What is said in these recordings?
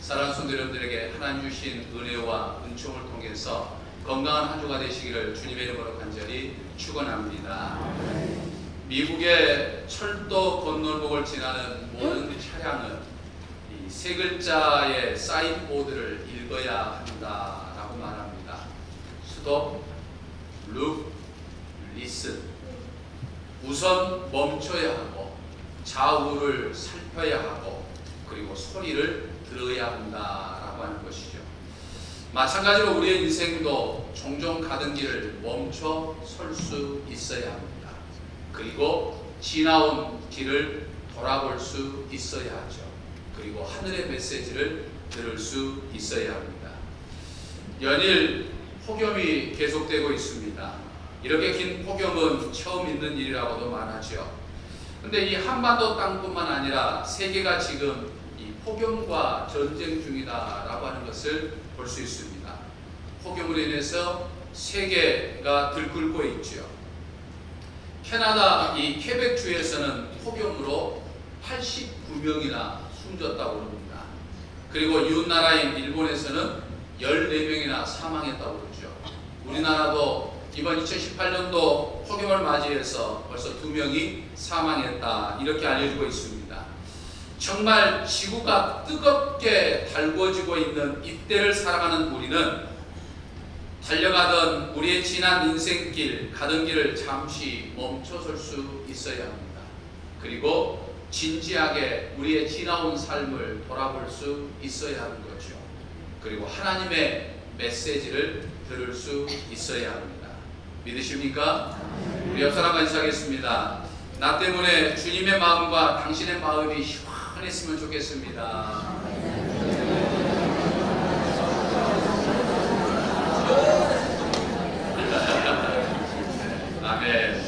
사랑하는 성도 여러분들에게 하나님 주신 은혜와 은총을 통해서 건강한 한 주가 되시기를 주님의 이름으로 간절히 축원합니다. 미국의 철도 건널목을 지나는 모든 차량은 이 세 글자의 사인보드를 읽어야 한다라고 말합니다. 스톱, 룩, 리슨. 우선 멈춰야 하고 좌우를 살펴야 하고 그리고 소리를 들어야 한다라고 하는 것이죠. 마찬가지로 우리의 인생도 종종 가던 길을 멈춰 설 수 있어야 합니다. 그리고 지나온 길을 돌아볼 수 있어야 하죠. 그리고 하늘의 메시지를 들을 수 있어야 합니다. 연일 폭염이 계속되고 있습니다. 이렇게 긴 폭염은 처음 있는 일이라고도 말하죠. 근데 이 한반도 땅뿐만 아니라 세계가 지금 이 폭염과 전쟁 중이다라고 하는 것을 볼 수 있습니다. 폭염으로 인해서 세계가 들끓고 있죠. 캐나다 이 퀘벡주에서는 폭염으로 89명이나 숨졌다고 합니다. 그리고 이웃 나라인 일본에서는 14명이나 사망했다고 그러죠. 우리나라도 이번 2018년도 폭염을 맞이해서 벌써 2명이 사망했다 이렇게 알려지고 있습니다. 정말 지구가 뜨겁게 달궈지고 있는 이때를 살아가는 우리는 달려가던 우리의 지난 인생길, 가던 길을 잠시 멈춰설 수 있어야 합니다. 그리고 진지하게 우리의 지나온 삶을 돌아볼 수 있어야 하는 거죠. 그리고 하나님의 메시지를 들을 수 있어야 합니다. 믿으십니까? 우리 옆 사람과 인사하겠습니다. 나 때문에 주님의 마음과 당신의 마음이 시원했으면 좋겠습니다. 아멘.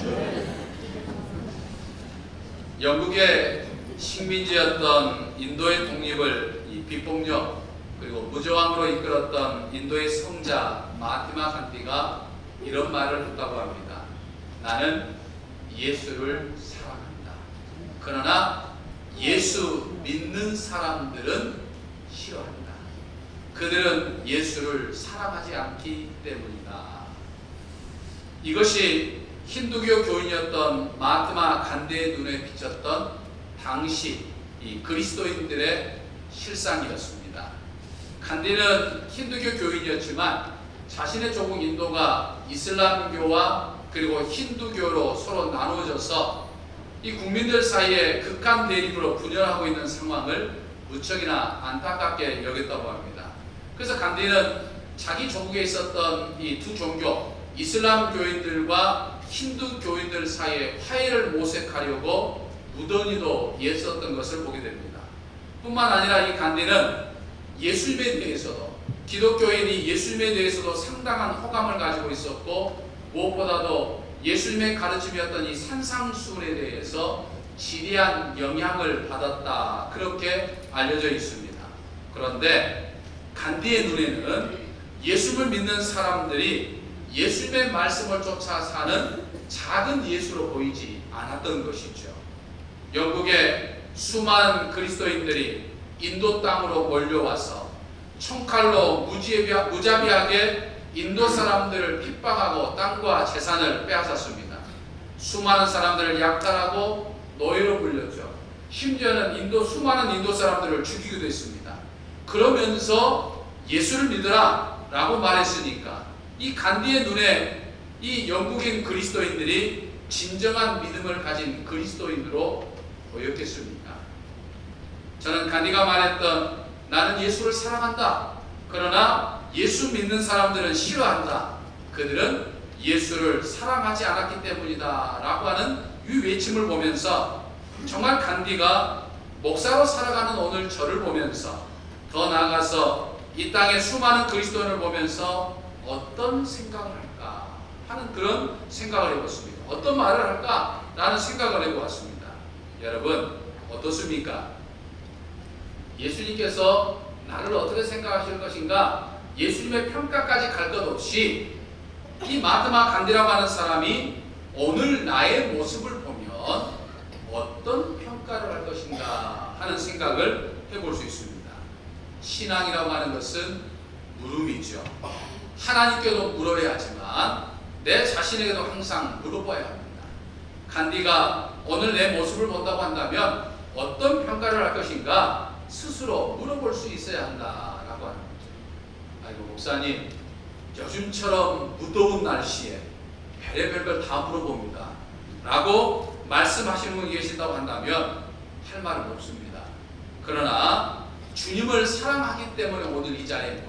영국의 식민지였던 인도의 독립을 이 비폭력 그리고 무저항으로 이끌었던 인도의 성자 마하티마 간디가 이런 말을 했다고 합니다. 나는 예수를 사랑한다. 그러나 예수 믿는 사람들은 싫어한다. 그들은 예수를 사랑하지 않기 때문이다. 이것이 힌두교 교인이었던 마하티마 간디의 눈에 비쳤던 당시 이 그리스도인들의 실상이었습니다. 간디는 힌두교 교인이었지만 자신의 조국 인도가 이슬람교와 그리고 힌두교로 서로 나누어져서 이 국민들 사이에 극한 대립으로 분열하고 있는 상황을 무척이나 안타깝게 여겼다고 합니다. 그래서 간디는 자기 조국에 있었던 이 두 종교 이슬람 교인들과 힌두 교인들 사이에 화해를 모색하려고 무던히도 애썼던 것을 보게 됩니다. 뿐만 아니라 이 간디는 예수님에 대해서도 기독교인이 예수님에 대해서도 상당한 호감을 가지고 있었고 무엇보다도 예수님의 가르침이었던 이 산상수훈에 대해서 지대한 영향을 받았다 그렇게 알려져 있습니다. 그런데 간디의 눈에는 예수를 믿는 사람들이 예수님의 말씀을 쫓아 사는 작은 예수로 보이지 않았던 것이죠. 영국의 수많은 그리스도인들이 인도 땅으로 몰려와서 총칼로 무자비하게 인도 사람들을 핍박하고 땅과 재산을 빼앗았습니다. 수많은 사람들을 약탈하고 노예로 불렸죠. 심지어는 수많은 인도 사람들을 죽이기도 했습니다. 그러면서 예수를 믿으라 라고 말했으니까 이 간디의 눈에 이 영국인 그리스도인들이 진정한 믿음을 가진 그리스도인으로 보였겠습니까? 저는 간디가 말했던 나는 예수를 사랑한다. 그러나 예수 믿는 사람들은 싫어한다. 그들은 예수를 사랑하지 않았기 때문이다 라고 하는 이 외침을 보면서 정말 간디가 목사로 살아가는 오늘 저를 보면서 더 나아가서 이 땅의 수많은 그리스도인을 보면서 어떤 생각을 할까 하는 그런 생각을 해봤습니다. 어떤 말을 할까 라는 생각을 해보았습니다. 여러분 어떻습니까? 예수님께서 나를 어떻게 생각하실 것인가 예수님의 평가까지 갈 것 없이 이 마하티마 간디라고 하는 사람이 오늘 나의 모습을 보면 어떤 평가를 할 것인가 하는 생각을 해볼 수 있습니다. 신앙이라고 하는 것은 물음이죠. 하나님께도 물어야 하지만 내 자신에게도 항상 물어봐야 합니다. 간디가 오늘 내 모습을 본다고 한다면 어떤 평가를 할 것인가 스스로 물어볼 수 있어야 한다라고 하는 거죠. 아이고 목사님, 요즘처럼 무더운 날씨에 별의별 걸 다 물어봅니다 라고 말씀하시는 분이 계신다고 한다면 할 말은 없습니다. 그러나 주님을 사랑하기 때문에 오늘 이 자리에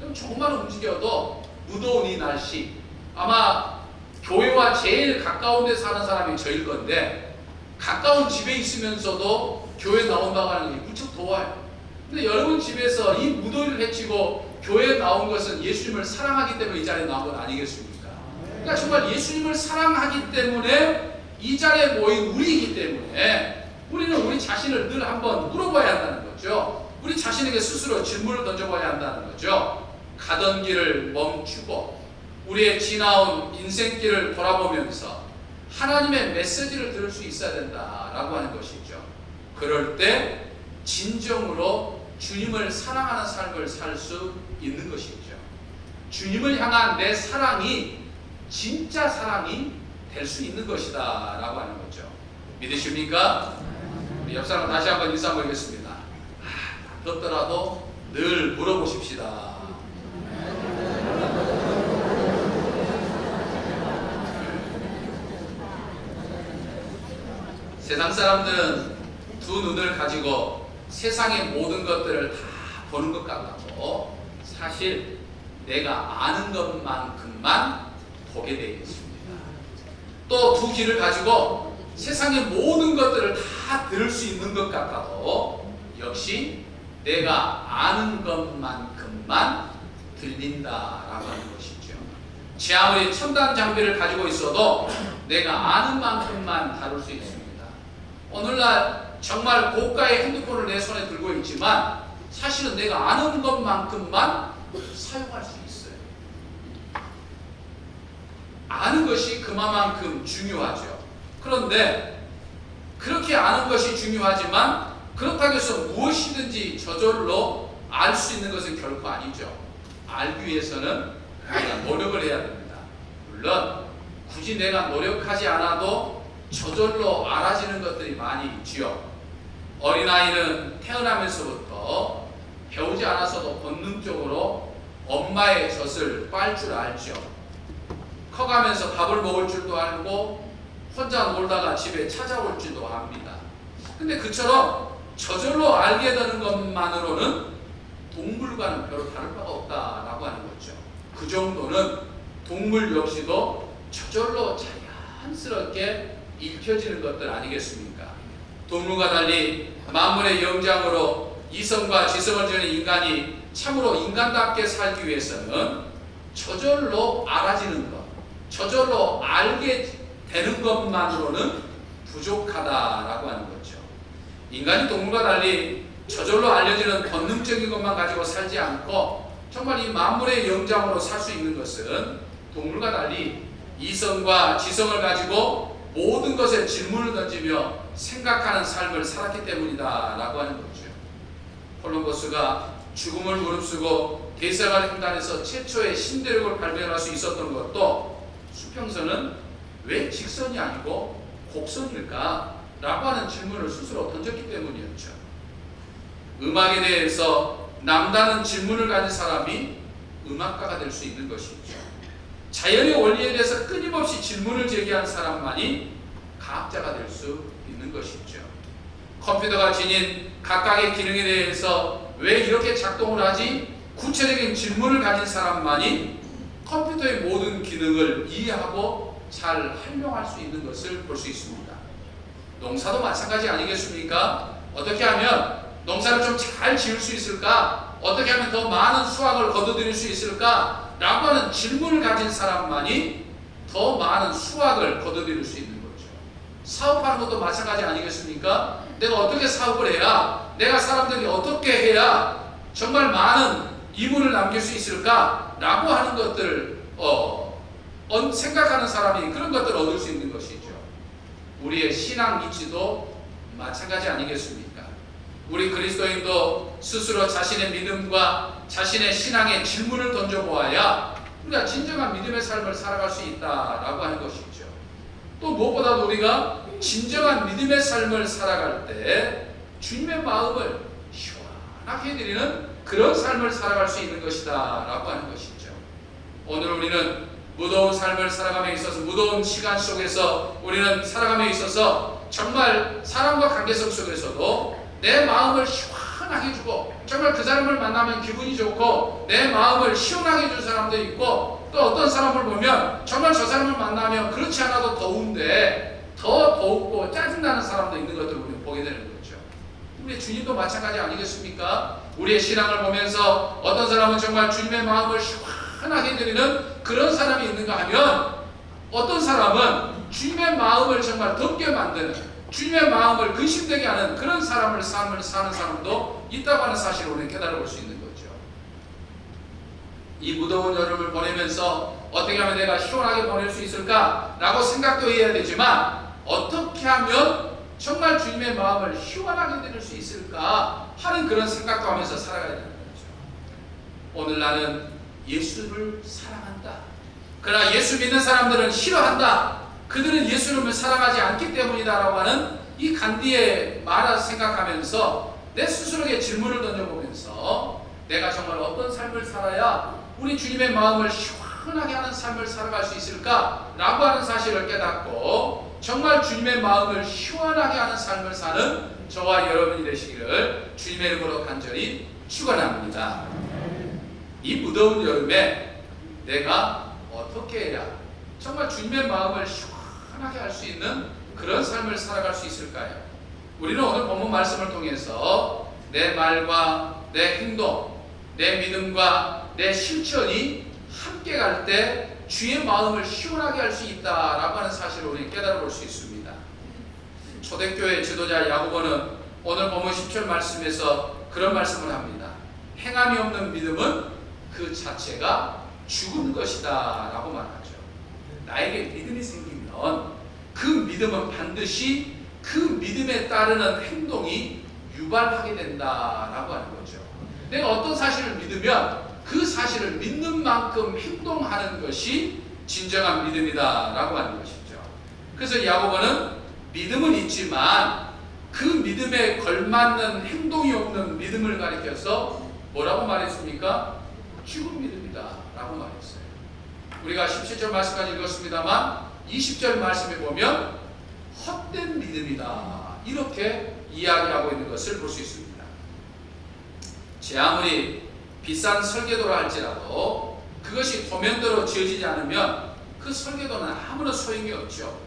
모인, 조금만 움직여도 무더운 이 날씨, 아마 교회와 제일 가까운 데 사는 사람이 저일 건데 가까운 집에 있으면서도 교회 나온다고 하는 게 무척 더워요. 근데 여러분 집에서 이 무더위를 헤치고 교회에 나온 것은 예수님을 사랑하기 때문에 이 자리에 나온 건 아니겠습니까? 그러니까 정말 예수님을 사랑하기 때문에 이 자리에 모인 우리이기 때문에 우리는 우리 자신을 늘 한번 물어봐야 한다는 거죠. 우리 자신에게 스스로 질문을 던져봐야 한다는 거죠. 가던 길을 멈추고 우리의 지나온 인생길을 돌아보면서 하나님의 메시지를 들을 수 있어야 된다라고 하는 것이죠. 그럴 때 진정으로 주님을 사랑하는 삶을 살 수 있는 것이죠. 주님을 향한 내 사랑이 진짜 사랑이 될 수 있는 것이다 라고 하는 거죠. 믿으십니까? 우리 옆 사람 다시 한번 인사 한번 하겠습니다. 덥더라도 늘 물어보십시다. 세상 사람들은 두 눈을 가지고 세상의 모든 것들을 다 보는 것 같고 사실 내가 아는 것만큼만 보게 되어 있습니다. 또 두 귀를 가지고 세상의 모든 것들을 다 들을 수 있는 것 같아도 역시 내가 아는 것만큼만 들린다라고 하는 것이죠. 제 아무리 첨단 장비를 가지고 있어도 내가 아는 만큼만 다룰 수 있습니다. 오늘날 정말 고가의 핸드폰을 내 손에 들고 있지만 사실은 내가 아는 것만큼만 사용할 수 있어요. 아는 것이 그만큼 중요하죠. 그런데 그렇게 아는 것이 중요하지만 그렇다고 해서 무엇이든지 저절로 알 수 있는 것은 결코 아니죠. 알기 위해서는 우리가 노력을 해야 됩니다. 물론 굳이 내가 노력하지 않아도 저절로 알아지는 것들이 많이 있지요. 어린아이는 태어나면서부터 배우지 않아서도 본능적으로 엄마의 젖을 빨 줄 알죠. 커가면서 밥을 먹을 줄도 알고 혼자 놀다가 집에 찾아올 줄도 압니다. 근데 그처럼 저절로 알게 되는 것만으로는 동물과는 별로 다를 바가 없다라고 하는 거죠. 그 정도는 동물 역시도 저절로 자연스럽게 읽혀지는 것들 아니겠습니까? 동물과 달리 만물의 영장으로 이성과 지성을 지닌 인간이 참으로 인간답게 살기 위해서는 저절로 알아지는 것, 저절로 알게 되는 것만으로는 부족하다라고 하는 거죠. 인간이 동물과 달리 저절로 알려지는 본능적인 것만 가지고 살지 않고 정말 이 만물의 영장으로 살 수 있는 것은 동물과 달리 이성과 지성을 가지고 모든 것에 질문을 던지며 생각하는 삶을 살았기 때문이다 라고 하는 거죠. 콜럼버스가 죽음을 무릅쓰고 대서양을 횡단해서 최초의 신대륙을 발견할 수 있었던 것도 수평선은 왜 직선이 아니고 곡선일까? 라고 하는 질문을 스스로 던졌기 때문이었죠. 음악에 대해서 남다른 질문을 가진 사람이 음악가가 될 수 있는 것이죠. 자연의 원리에 대해서 끊임없이 질문을 제기한 사람만이 과학자가 될 수 있는 것이죠. 컴퓨터가 지닌 각각의 기능에 대해서 왜 이렇게 작동을 하지? 구체적인 질문을 가진 사람만이 컴퓨터의 모든 기능을 이해하고 잘 활용할 수 있는 것을 볼 수 있습니다. 농사도 마찬가지 아니겠습니까? 어떻게 하면 농사를 좀 잘 지을 수 있을까? 어떻게 하면 더 많은 수확을 거둬들일 수 있을까? 라고 하는 질문을 가진 사람만이 더 많은 수확을 거둬들일 수 있는 거죠. 사업하는 것도 마찬가지 아니겠습니까? 내가 어떻게 사업을 해야, 내가 사람들이 어떻게 해야 정말 많은 이물을 남길 수 있을까? 라고 하는 것들을 생각하는 사람이 그런 것들을 얻을 수 있는 것이죠. 우리의 신앙 이치도 마찬가지 아니겠습니까? 우리 그리스도인도 스스로 자신의 믿음과 자신의 신앙의 질문을 던져보아야 우리가 진정한 믿음의 삶을 살아갈 수 있다라고 하는 것이죠. 또 무엇보다도 우리가 진정한 믿음의 삶을 살아갈 때 주님의 마음을 시원하게 해드리는 그런 삶을 살아갈 수 있는 것이다 라고 하는 것이죠. 오늘 우리는 무더운 삶을 살아감에 있어서, 무더운 시간 속에서 우리는 살아감에 있어서 정말 사람과 관계성 속에서도 내 마음을 시원하게 해주고, 정말 그 사람을 만나면 기분이 좋고 내 마음을 시원하게 해준 사람도 있고, 또 어떤 사람을 보면 정말 저 사람을 만나면 그렇지 않아도 더운데 더 더웁고 짜증나는 사람도 있는 것들을 우리는 보게 되는 거죠. 우리 주님도 마찬가지 아니겠습니까? 우리의 신앙을 보면서 어떤 사람은 정말 주님의 마음을 시원하게 해드리는 그런 사람이 있는가 하면, 어떤 사람은 주님의 마음을 정말 덥게 만드는, 주님의 마음을 근심되게 하는 그런 삶을 사는 사람도 있다고 하는 사실을 우리는 깨달아볼 수 있는 거죠. 이 무더운 여름을 보내면서 어떻게 하면 내가 시원하게 보낼 수 있을까라고 생각도 해야 되지만, 어떻게 하면 정말 주님의 마음을 시원하게 드릴 수 있을까 하는 그런 생각도 하면서 살아가야 되는 거죠. 오늘 나는 예수를 사랑한다. 그러나 예수 믿는 사람들은 싫어한다. 그들은 예수님을 사랑하지 않기 때문이다라고 하는 이 간디의 말을 생각하면서 내 스스로에게 질문을 던져보면서 내가 정말 어떤 삶을 살아야 우리 주님의 마음을 시원하게 하는 삶을 살아갈 수 있을까라고 하는 사실을 깨닫고 정말 주님의 마음을 시원하게 하는 삶을 사는 저와 여러분이 되시기를 주님의 이름으로 간절히 축원합니다. 이 무더운 여름에 내가 어떻게 해야 정말 주님의 마음을 시원하게 할 수 있는 그런 삶을 살아갈 수 있을까요? 우리는 오늘 본문 말씀을 통해서 내 말과 내 행동, 내 믿음과 내 실천이 함께 갈 때 주의 마음을 시원하게 할 수 있다라고 하는 사실을 우리는 깨달아 볼 수 있습니다. 초대교회 지도자 야고보는 오늘 본문 10절 말씀에서 그런 말씀을 합니다. 행함이 없는 믿음은 그 자체가 죽은 것이다 라고 말하죠. 나에게 믿음이 생기면 그 믿음은 반드시 그 믿음에 따르는 행동이 유발하게 된다라고 하는 거죠. 내가 어떤 사실을 믿으면 그 사실을 믿는 만큼 행동하는 것이 진정한 믿음이다라고 하는 것이죠. 그래서 야고보는 믿음은 있지만 그 믿음에 걸맞는 행동이 없는 믿음을 가리켜서 뭐라고 말했습니까? 죽은 믿음이다 라고 말했어요. 우리가 17절 말씀까지 읽었습니다만 20절 말씀에 보면 헛된 믿음이다 이렇게 이야기하고 있는 것을 볼 수 있습니다. 제 아무리 비싼 설계도라 할지라도 그것이 도면도로 지어지지 않으면 그 설계도는 아무런 소용이 없죠.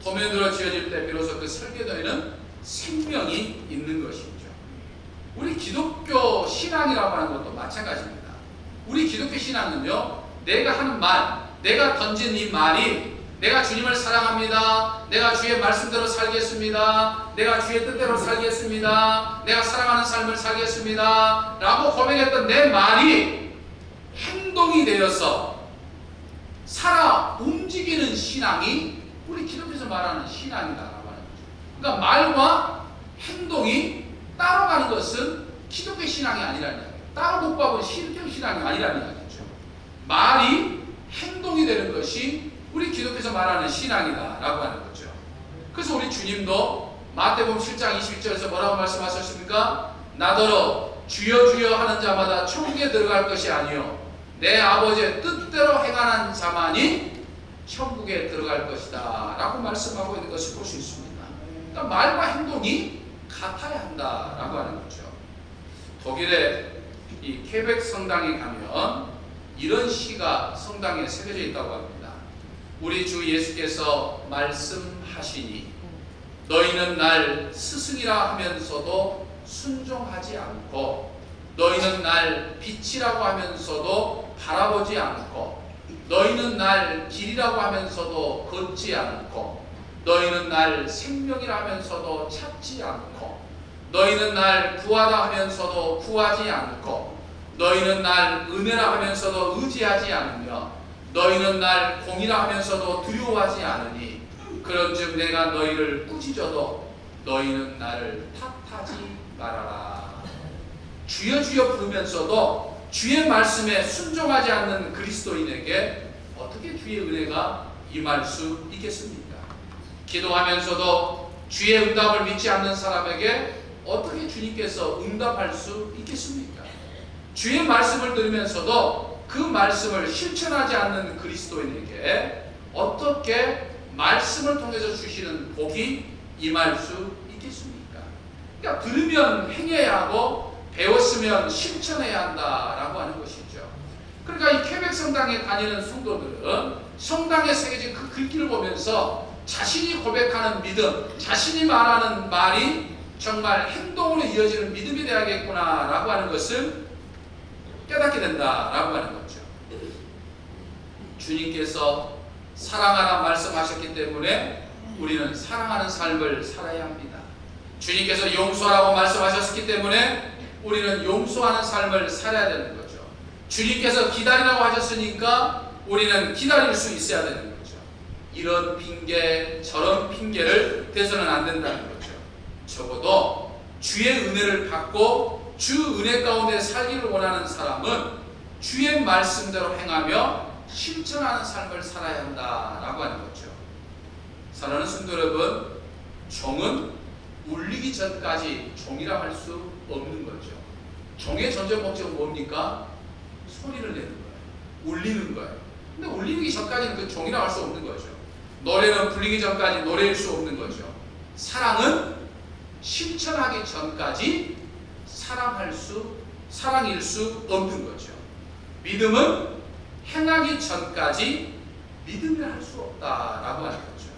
도면도로 지어질 때 비로소 그 설계도에는 생명이 있는 것이죠. 우리 기독교 신앙이라고 하는 것도 마찬가지입니다. 우리 기독교 신앙은요, 내가 하는 말, 내가 던진 이 말이 내가 주님을 사랑합니다, 내가 주의 말씀대로 살겠습니다, 내가 주의 뜻대로 살겠습니다, 내가 사랑하는 삶을 살겠습니다 라고 고백했던 내 말이 행동이 되어서 살아 움직이는 신앙이 우리 기독교에서 말하는 신앙이다라고 하는 거죠. 그러니까 말과 행동이 따로 가는 것은 기독교 신앙이 아니라는 이야기예요. 따로 복잡한 신경 신앙이 아니라는 이야기죠. 말이 행동이 되는 것이 우리 기독교에서 말하는 신앙이다라고 하는 거죠. 그래서 우리 주님도 마태복음 7장 21절에서 뭐라고 말씀하셨습니까? 나더러 주여 주여 하는 자마다 천국에 들어갈 것이 아니요 내 아버지의 뜻대로 행하는 자만이 천국에 들어갈 것이다 라고 말씀하고 있는 것을 볼 수 있습니다. 그러니까 말과 행동이 같아야 한다라고 하는 거죠. 독일의 이 퀘벡 성당에 가면 이런 시가 성당에 새겨져 있다고 합니다. 우리 주 예수께서 말씀하시니 너희는 날 스승이라 하면서도 순종하지 않고, 너희는 날 빛이라고 하면서도 바라보지 않고, 너희는 날 길이라고 하면서도 걷지 않고, 너희는 날 생명이라 하면서도 찾지 않고, 너희는 날 구하다 하면서도 구하지 않고, 너희는 날 은혜라 하면서도 의지하지 않으며, 너희는 날 공이라 하면서도 두려워하지 않으니, 그런즉 내가 너희를 꾸짖어도 너희는 나를 탓하지 말아라. 주여 주여 부르면서도 주의 말씀에 순종하지 않는 그리스도인에게 어떻게 주의 은혜가 임할 수 있겠습니까? 기도하면서도 주의 응답을 믿지 않는 사람에게 어떻게 주님께서 응답할 수 있겠습니까? 주의 말씀을 들으면서도 그 말씀을 실천하지 않는 그리스도인에게 어떻게 말씀을 통해서 주시는 복이 임할 수 있겠습니까? 그러니까 들으면 행해야 하고 배웠으면 실천해야 한다라고 하는 것이죠. 그러니까 이 퀘벡 성당에 다니는 성도들은 성당에 새겨진 그 글귀를 보면서 자신이 고백하는 믿음, 자신이 말하는 말이 정말 행동으로 이어지는 믿음이 되어야겠구나라고 하는 것을 깨닫게 된다라고 하는 거죠. 주님께서 사랑하라 말씀하셨기 때문에 우리는 사랑하는 삶을 살아야 합니다. 주님께서 용서하라고 말씀하셨기 때문에 우리는 용서하는 삶을 살아야 되는 거죠. 주님께서 기다리라고 하셨으니까 우리는 기다릴 수 있어야 되는 거죠. 이런 핑계 저런 핑계를 대서는 안 된다는 거죠. 적어도 주의 은혜를 받고 주 은혜 가운데 살기를 원하는 사람은 주의 말씀대로 행하며 실천하는 삶을 살아야 한다라고 하는 거죠. 사랑하는 성도 여러분, 종은 울리기 전까지 종이라 할 수 없는 거죠. 종의 전적 목적은 뭡니까? 소리를 내는 거예요. 울리는 거예요. 근데 울리기 전까지는 그 종이라 할 수 없는 거죠. 노래는 불리기 전까지 노래일 수 없는 거죠. 사랑은 실천하기 전까지 사랑일 수 없는 거죠. 믿음은 행하기 전까지 믿음이라 할 수 없다라고 하는 거죠.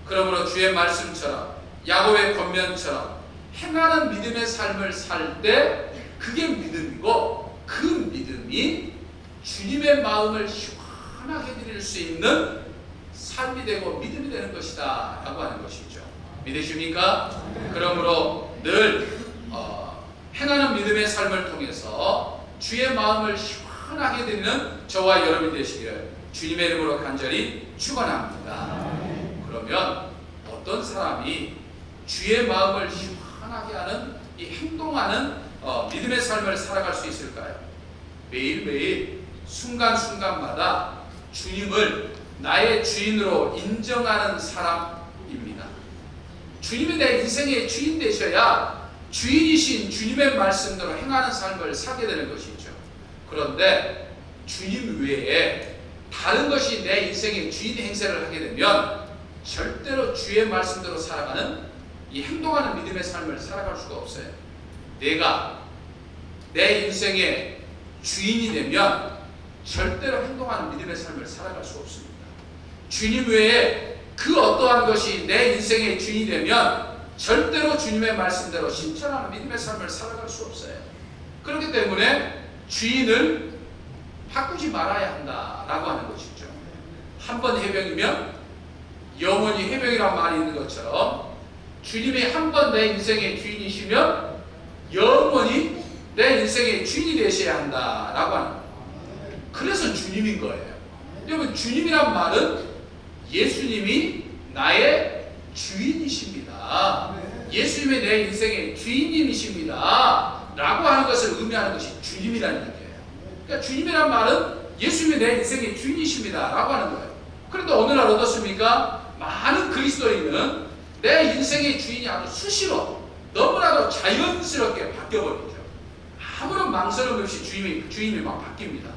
그러므로 주의 말씀처럼 야고보의 권면처럼 행하는 믿음의 삶을 살 때 그게 믿음이고 그 믿음이 주님의 마음을 시원하게 드릴 수 있는 삶이 되고 믿음이 되는 것이다 라고 하는 것이죠. 믿으십니까? 그러므로 늘 행하는 믿음의 삶을 통해서 주의 마음을 시원하게 드리는 저와 여러분이 되시기를 주님의 이름으로 간절히 축원합니다. 그러면 어떤 사람이 주의 마음을 시원하게 하는 이 행동하는 믿음의 삶을 살아갈 수 있을까요? 매일매일 순간순간마다 주님을 나의 주인으로 인정하는 사람입니다. 주님이 내 인생의 주인 되셔야 주인이신 주님의 말씀대로 행하는 삶을 살게 되는 것이죠. 그런데 주님 외에 다른 것이 내 인생의 주인 행세를 하게 되면 절대로 주의 말씀대로 살아가는 이 행동하는 믿음의 삶을 살아갈 수가 없어요. 내가 내 인생의 주인이 되면 절대로 행동하는 믿음의 삶을 살아갈 수 없습니다. 주님 외에 그 어떠한 것이 내 인생의 주인이 되면 절대로 주님의 말씀대로 실천하는 믿음의 삶을 살아갈 수 없어요. 그렇기 때문에 주인을 바꾸지 말아야 한다라고 하는 것이죠. 한 번 해병이면 영원히 해병이란 말이 있는 것처럼 주님이 한 번 내 인생의 주인이시면 영원히 내 인생의 주인이 되셔야 한다라고 하는 거예요. 그래서 주님인 거예요. 여러분, 주님이란 말은 예수님이 나의 주인이십니다. 예수님이 내 인생의 주인님이십니다 라고 하는 것을 의미하는 것이 주님이라는 얘기예요. 그러니까 주님이란 말은 예수님이 내 인생의 주인이십니다 라고 하는 거예요. 그런데 오늘날 어떻습니까? 많은 그리스도인은 내 인생의 주인이 아주 수시로 너무나도 자연스럽게 바뀌어버리죠. 아무런 망설임 없이 주인이 막 바뀝니다.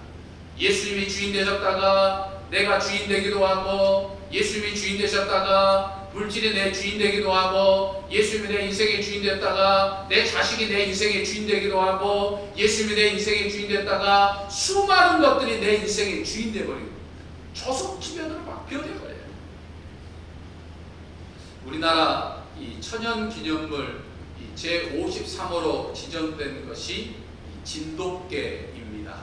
예수님이 주인 되셨다가 내가 주인 되기도 하고, 예수님이 주인 되셨다가 물질이 내 주인 되기도 하고, 예수님이 내 인생의 주인 됐다가 내 자식이 내 인생의 주인 되기도 하고, 예수님이 내 인생의 주인 됐다가 수많은 것들이 내 인생의 주인 되어버리고 조속지면으로 막 변해버려요. 우리나라 이 천연기념물 제53호로 지정된 것이 진돗개입니다.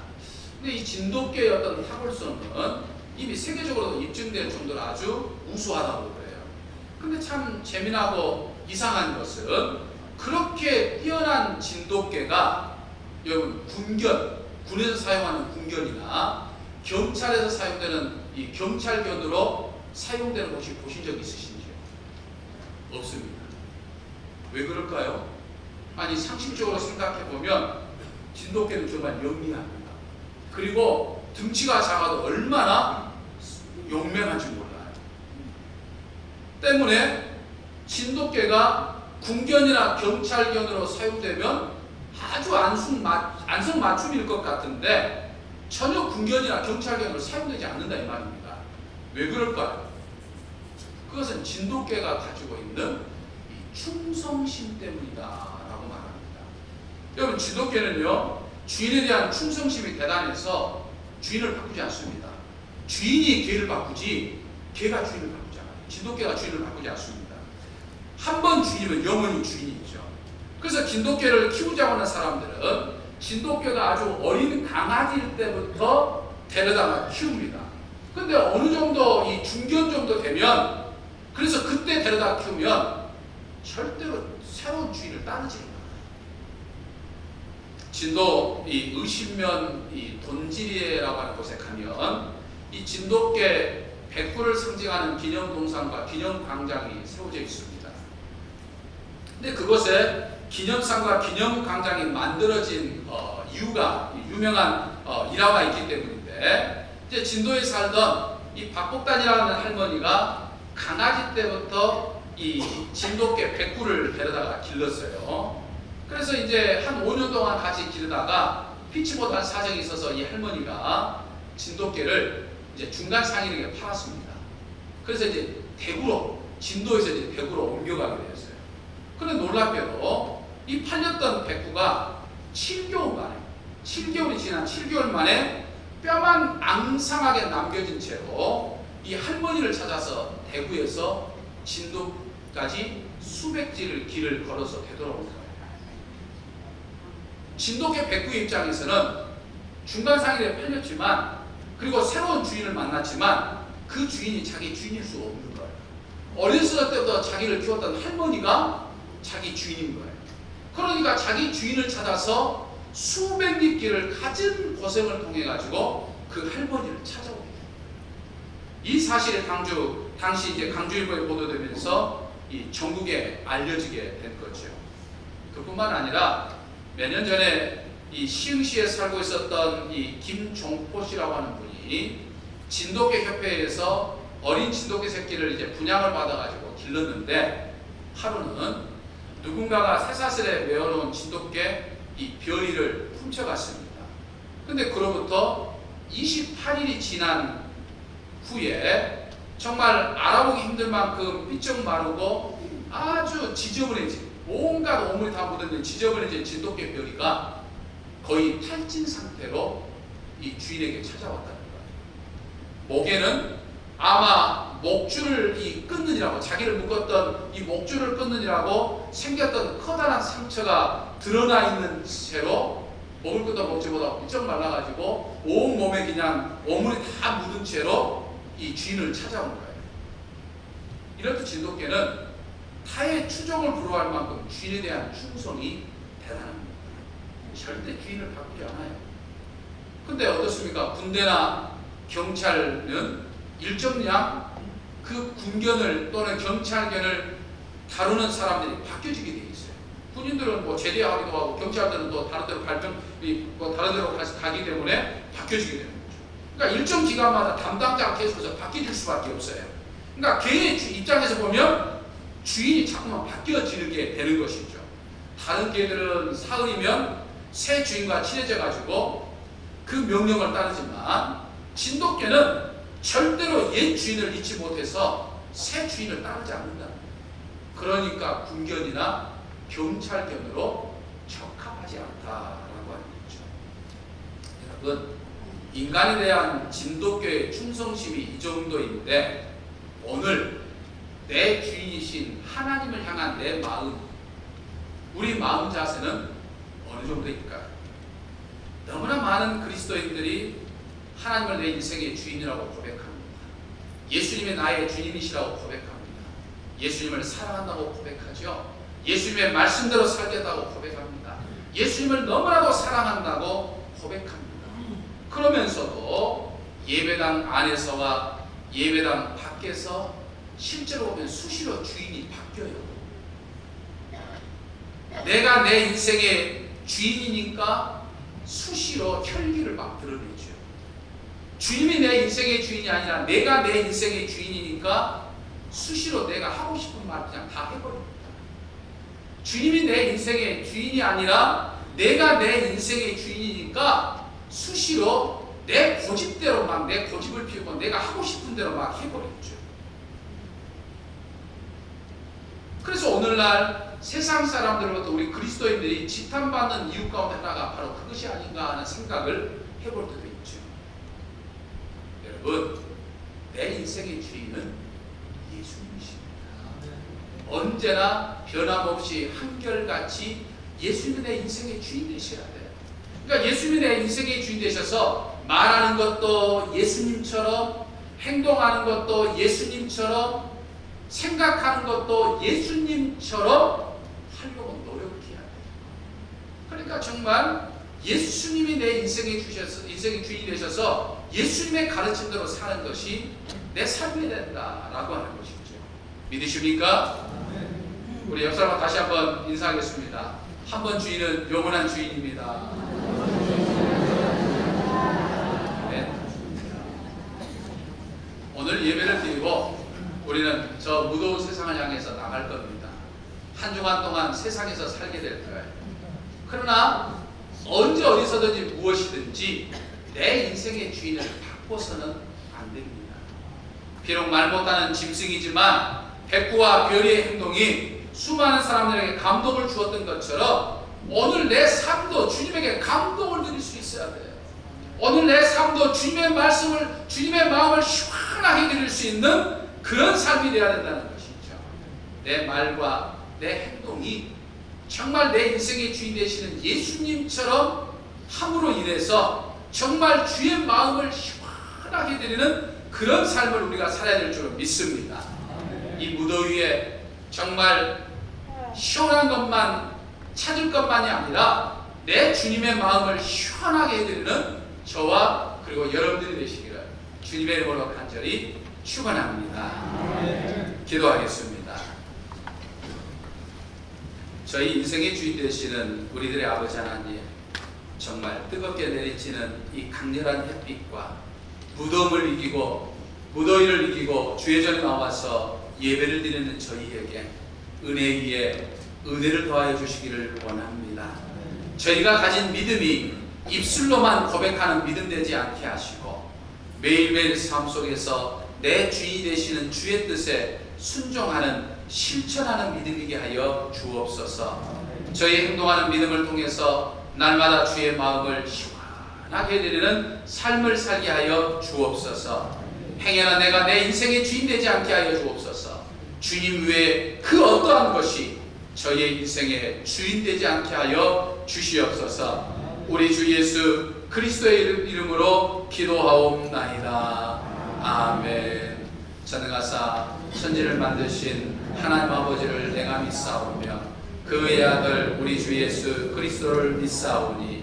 근데 이 진돗개의 어떤 탁월성은 이미 세계적으로 입증될 정도로 아주 우수하다고 그래요. 근데 참 재미나고 이상한 것은 그렇게 뛰어난 진돗개가 여러분 군에서 사용하는 군견이나 경찰에서 사용되는 이 경찰견으로 사용되는 것이 보신 적 있으신지요? 없습니다. 왜 그럴까요? 아니 상식적으로 생각해 보면 진돗개는 정말 영리합니다. 그리고 등치가 작아도 얼마나 용맹한지 몰라요. 때문에 진돗개가 군견이나 경찰견으로 사용되면 아주 안성맞춤일 것 같은데 전혀 군견이나 경찰견으로 사용되지 않는다 이 말입니다. 왜 그럴까요? 그것은 진돗개가 가지고 있는 이 충성심 때문이다 라고 말합니다. 여러분 진돗개는요 주인에 대한 충성심이 대단해서 주인을 바꾸지 않습니다. 주인이 개를 바꾸지 개가 주인을 바꾸지 않아요. 진돗개가 주인을 바꾸지 않습니다. 한 번 주인이면 영원히 주인이죠. 그래서 진돗개를 키우자고 하는 사람들은 진돗개가 아주 어린 강아지일 때부터 데려다가 키웁니다. 근데 어느 정도 이 중견 정도 되면 그래서 그때 데려다 키우면 절대로 새로운 주인을 따르지 않아요. 진도 이 의신면 이 돈지리에라고 하는 곳에 가면 이 진돗개 백구를 상징하는 기념동상과 기념광장이 세워져 있습니다. 근데 그곳에 기념상과 기념광장이 만들어진 이유가 유명한 일화가 있기 때문인데 이제 진도에 살던 이 박복단이라는 할머니가 강아지 때부터 이 진돗개 백구를 데려다가 길렀어요. 그래서 이제 한 5년 동안 같이 기르다가 피치 못할 사정이 있어서 이 할머니가 진돗개를 이제 중간 상인에게 팔았습니다. 그래서 이제 대구로 진도에서 이제 대구로 옮겨가게 되었어요. 그런데 놀랍게도 이 팔렸던 백구가 7개월이 지난 7개월 만에 뼈만 앙상하게 남겨진 채로 이 할머니를 찾아서 대구에서 진도까지 수백 지를 길을 걸어서 되돌아온 거예요. 진돗개 백구의 입장에서는 중간 상인에 팔렸지만 그리고 새로운 주인을 만났지만 그 주인이 자기 주인일 수 없는 거예요. 어렸을 때부터 자기를 키웠던 할머니가 자기 주인인 거예요. 그러니까 자기 주인을 찾아서 수백 리 길을 가진 고생을 통해 가지고 그 할머니를 찾아오게 돼요. 이 사실이 당시 이제 강주일보에 보도되면서 이 전국에 알려지게 된 거죠. 그뿐만 아니라 몇 년 전에 이 시흥시에 살고 있었던 이 김종포 씨라고 하는 분이 진돗개 협회에서 어린 진돗개 새끼를 이제 분양을 받아가지고 길렀는데 하루는 누군가가 쇠사슬에 메어놓은 진돗개 이 별이를 훔쳐갔습니다. 근데 그로부터 28일이 지난 후에 정말 알아보기 힘들 만큼 삐쩍 마르고 아주 지저분해진 온갖 오물이 다 묻어있는 지저분해진 진돗개 별이가 거의 탈진 상태로 이 주인에게 찾아왔다는 거예요. 목에는 아마 목줄을 끊느니라고 자기를 묶었던 이 목줄을 끊느니라고 생겼던 커다란 상처가 드러나 있는 채로 먹을 것도 먹지 못하고 삐쩍 말라가지고 온 몸에 그냥 오물이 다 묻은 채로 이 주인을 찾아온 거예요. 이렇듯 진돗개는 타의 추종을 불허할 만큼 주인에 대한 충성이 대단합니다. 절대 주인을 바꾸지 않아요. 근데 어떻습니까? 군대나 경찰은 일정량 그 군견을 또는 경찰견을 다루는 사람들이 바뀌어지게 돼 있어요. 군인들은 뭐 제대하기도 하고 경찰들은 또 다른 데로 다른 데로 가기 때문에 바뀌어지게 되는 거죠. 그러니까 일정 기간마다 담당자가 계속해서 바뀌어질 수밖에 없어요. 그러니까 개의 입장에서 보면 주인이 자꾸만 바뀌어지게 되는 것이죠. 다른 개들은 사흘이면 새 주인과 친해져 가지고 그 명령을 따르지만 진돗개는 절대로 옛 주인을 잊지 못해서 새 주인을 따르지 않는다. 그러니까 군견이나 경찰견으로 적합하지 않다라고 하는 거죠. 여러분, 인간에 대한 진돗개의 충성심이 이 정도인데 오늘 내 주인이신 하나님을 향한 내 마음, 우리 마음 자세는 어느 정도일까요? 너무나 많은 그리스도인들이 하나님을 내 인생의 주인이라고 고백합니다. 예수님이 나의 주님이시라고 고백합니다. 예수님을 사랑한다고 고백하죠. 예수님의 말씀대로 살겠다고 고백합니다. 예수님을 너무나도 사랑한다고 고백합니다. 그러면서도 예배당 안에서와 예배당 밖에서 실제로 보면 수시로 주인이 바뀌어요. 내가 내 인생의 주인이니까 수시로 혈기를 막 드러내죠. 주님이 내 인생의 주인이 아니라 내가 내 인생의 주인이니까 수시로 내가 하고 싶은 말 그냥 다 해버립니다. 주님이 내 인생의 주인이 아니라 내가 내 인생의 주인이니까 수시로 내 고집대로 막 내 고집을 피우고 내가 하고 싶은 대로 막 해버렸죠. 그래서 오늘날 세상 사람들로부터 우리 그리스도인들이 지탄받는 이유 가운데 하나가 바로 그것이 아닌가 하는 생각을 해볼 때도 있죠. 여러분, 내 인생의 주인은 예수님이십니다. 언제나 변함없이 한결같이 예수님이 내 인생의 주인 되셔야 돼요. 그러니까 예수님이 내 인생의 주인 되셔서 말하는 것도 예수님처럼, 행동하는 것도 예수님처럼, 생각하는 것도 예수님처럼 하려고 노력해야 돼요. 그러니까 정말 예수님이 내 인생의 주인이 되셔서 예수님의 가르침대로 사는 것이 내 삶이 된다라고 하는 것이죠. 믿으십니까? 우리 옆 사람 다시 한번 인사하겠습니다. 한 번 주인은 영원한 주인입니다. 네. 오늘 예배를 드리고 우리는 저 무더운 세상을 향해서 나갈 겁니다. 한 주간 동안 세상에서 살게 될 거예요. 그러나 언제 어디서든지 무엇이든지 내 인생의 주인을 바꿔서는 안 됩니다. 비록 말 못하는 짐승이지만 백구와 별의 행동이 수많은 사람들에게 감동을 주었던 것처럼 오늘 내 삶도 주님에게 감동을 드릴 수 있어야 돼요. 오늘 내 삶도 주님의 말씀을, 주님의 마음을 시원하게 드릴 수 있는 그런 삶이 되어야 된다는 것이죠. 내 말과 내 행동이 정말 내 인생의 주인 되시는 예수님처럼 함으로 인해서 정말 주의 마음을 시원하게 드리는 그런 삶을 우리가 살아야 될 줄 믿습니다. 이 무더위에 정말 시원한 것만 찾을 것만이 아니라 내 주님의 마음을 시원하게 해드리는 저와 그리고 여러분들이 되시기를 주님의 이름으로 간절히 축원합니다. 기도하겠습니다. 저희 인생의 주인 되시는 우리들의 아버지 하나님, 정말 뜨겁게 내리치는 이 강렬한 햇빛과 무더움을 이기고 무더위를 이기고 주의 전에 나와서 예배를 드리는 저희에게 은혜 위에 은혜를 더하여 주시기를 원합니다. 저희가 가진 믿음이 입술로만 고백하는 믿음 되지 않게 하시고 매일매일 삶 속에서 내 주인이 되시는 주의 뜻에 순종하는 실천하는 믿음이게 하여 주옵소서. 저희 행동하는 믿음을 통해서 날마다 주의 마음을 시원하게 해드리는 삶을 살게 하여 주옵소서. 행여나 내가 내 인생의 주인 되지 않게 하여 주옵소서. 주님 외에 그 어떠한 것이 저희의 인생의 주인 되지 않게 하여 주시옵소서. 우리 주 예수 그리스도의 이름으로 기도하옵나이다. 아멘. 전능하사 천지를 만드신 하나님 아버지를 내가 믿사오며 그의 아들 우리 주 예수 그리스도를 믿사오니